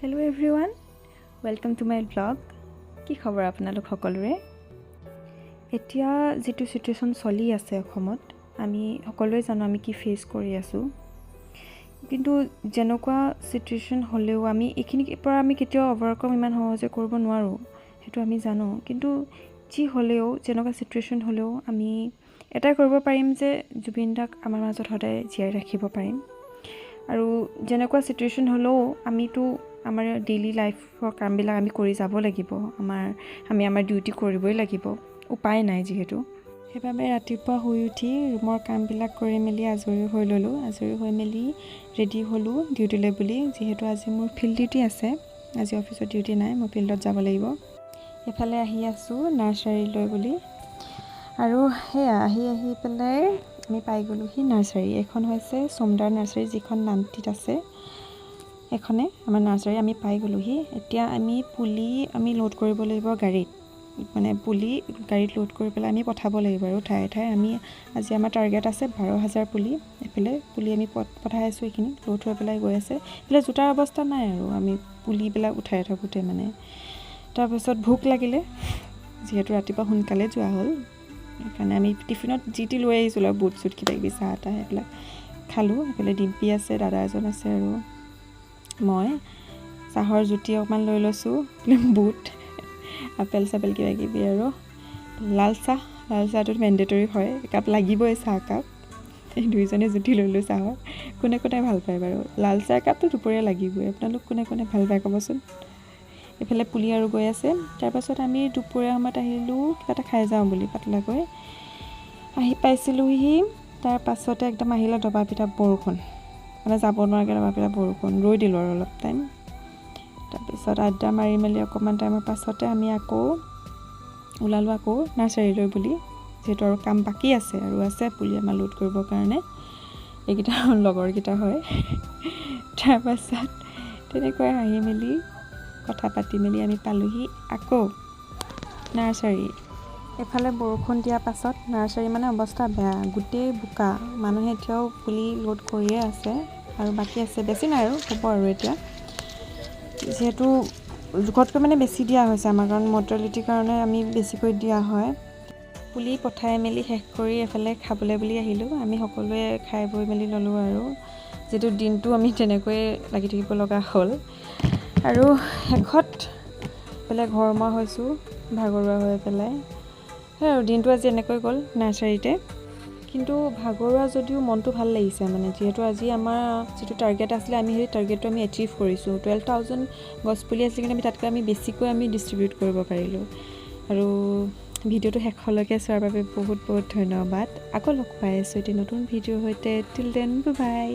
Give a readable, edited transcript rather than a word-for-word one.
Hello' everyone, welcome to my blog. কি খবৰ আপোনালোক সকলোৰে? এতিয়া যিটো চিটুৱেশ্যন চলি আছে অসমত, আমি সকলোৱে জানো আমি কি ফেচ কৰি আছোঁ। কিন্তু যেনেকুৱা চিটুৱেশ্যন হ'লেও আমি এইখিনিৰ পৰা আমি কেতিয়াও অভাৰকাম ইমান সহজে কৰিব নোৱাৰোঁ, সেইটো আমি জানো। কিন্তু যি হ'লেও যেনেকুৱা চিটুৱেশ্যন হ'লেও আমি এটাই কৰিব পাৰিম যে জুবিন দাক আমাৰ মাজত সদায় জীয়াই ৰাখিব পাৰিম। আৰু যেনেকুৱা চিটুৱেশ্যন হ'লেও আমিতো আমাৰ ডেইলি লাইফৰ কামবিলাক আমি কৰি যাব লাগিব। আমি আমাৰ ডিউটি কৰিবই লাগিব, উপায় নাই যিহেতু। সেইবাবে ৰাতিপুৱা শুই উঠি ৰুমৰ কামবিলাক কৰি মেলি আজৰি হৈ ল'লোঁ। আজৰি হৈ মেলি ৰেডি হ'লোঁ ডিউটিলৈ বুলি, যিহেতু আজি মোৰ ফিল্ড ডিউটি আছে। আজি অফিচত ডিউটি নাই, মই ফিল্ডত যাব লাগিব। এইফালে আহি আছোঁ নাৰ্চাৰীলৈ বুলি, আৰু সেয়া আহি পেলাই আমি পাই গ'লোহি নাৰ্চাৰী। এখন হৈছে সোমদাৰ নাৰ্চাৰী, যিখন নামটিত আছে। এখনে আমাৰ নাৰ্চাৰী আমি পাই গ'লোহি। এতিয়া আমি পুলি লোড কৰিব লাগিব গাড়ীত, মানে পুলি গাড়ীত লোড কৰি পেলাই আমি পঠাব লাগিব আৰু ঠায়ে ঠায়ে। আজি আমাৰ টাৰ্গেট আছে 12,000 পুলি। এইফালে পুলি আমি পঠাই আছোঁ, এইখিনি লোড হৈ পেলাই গৈ আছে। এইফালে জোতাৰ অৱস্থা নাই আৰু আমি পুলিবিলাক উঠাই থাকোঁতে মানে। তাৰপিছত ভোক লাগিলে, যিহেতু ৰাতিপুৱা সোনকালে যোৱা হ'ল, সেইকাৰণে আমি টিফিনত যি টি লৈ আহিছিলোঁ আৰু বুট চুট কিবাকিবি চাহ তাহ সেইবিলাক খালোঁ। এইফালে ডিম্পি আছে, দাদা এজন আছে, আৰু মই চাহৰ জুতি অকণমান লৈ লৈছোঁ, বুট আপেল চাপেল কিবাকিবি, আৰু লাল চাহটো মেণ্ডেটৰী হয়, একাপ লাগিবই চাহ একাপ। এই দুইজনে জুতি লৈলোঁ চাহৰ। কোনে ভাল পায় বাৰু লাল চাহ একাপটো দুপৰীয়া লাগিবই। আপোনালোক কোনে ভাল পায় ক'বচোন। এইফালে পুলি আৰু গৈ আছে। তাৰপাছত আমি দুপৰীয়া সময়ত আহিলোঁ কিবা এটা খাই যাওঁ বুলি পাতলাকৈ। আহি পাইছিলোঁহি, তাৰ পাছতে একদম আহিলে দবা পিটা বৰষুণ, মানে যাব নোৱাৰাকৈ দবা পিটা বৰষুণ। ৰৈ দিলোঁ আৰু অলপ টাইম। তাৰপিছত আড্ডা মাৰি মেলি অকণমান টাইমৰ পাছতে আমি ওলালোঁ নাৰ্চাৰীলৈ বুলি, যিহেতু আৰু কাম বাকী আছে আৰু আছে পুলি আমাৰ লোড কৰিবৰ কাৰণে। এইকেইটা লগৰকেইটা হয়। তাৰপাছত তেনেকৈ হাঁহি মেলি কথা পাতি মেলি আমি পালোঁহি আকৌ নাৰ্চাৰী। এফালে বৰষুণ দিয়াৰ পাছত নাৰ্চাৰী মানে অৱস্থা বেয়া, গোটেই বোকা। মানুহে এতিয়াও পুলি লোড কৰিয়ে আছে আৰু বাকী আছে, বেছি নাই আৰু হ'ব আৰু এতিয়া। যিহেতু জোখতকৈ মানে বেছি দিয়া হৈছে আমাৰ, কাৰণ মৰ্টেলিটিৰ কাৰণে আমি বেছিকৈ দিয়া হয়। পুলি পঠাই মেলি শেষ কৰি এফালে খাবলৈ বুলি আহিলোঁ। আমি সকলোৱে খাই বৈ মেলি ল'লোঁ, আৰু যিহেতু দিনটো আমি তেনেকৈয়ে লাগি থাকিব লগা হ'ল। আৰু শেষত পেলাই ঘৰমুৱা হৈছোঁ, ভাগৰুৱা হৈ পেলাই। সেই আৰু দিনটো আজি এনেকৈ গ'ল নাৰ্চাৰীতে। কিন্তু ভাগৰুৱা যদিও মনটো ভাল লাগিছে, মানে যিহেতু আজি আমাৰ যিটো টাৰ্গেট আছিলে সেই টাৰ্গেটটো আমি এচিভ কৰিছোঁ। 12,000 গছপুলি আছিলে, কিন্তু তাতকৈ বেছিকৈ ডিষ্ট্ৰিবিউট কৰিব পাৰিলোঁ। আৰু ভিডিঅ'টো শেষলৈকে চোৱাৰ বাবে বহুত ধন্যবাদ। আকৌ লগ পাই আছোঁ এটি নতুন ভিডিঅ'ৰ সৈতে। Till then bye bye.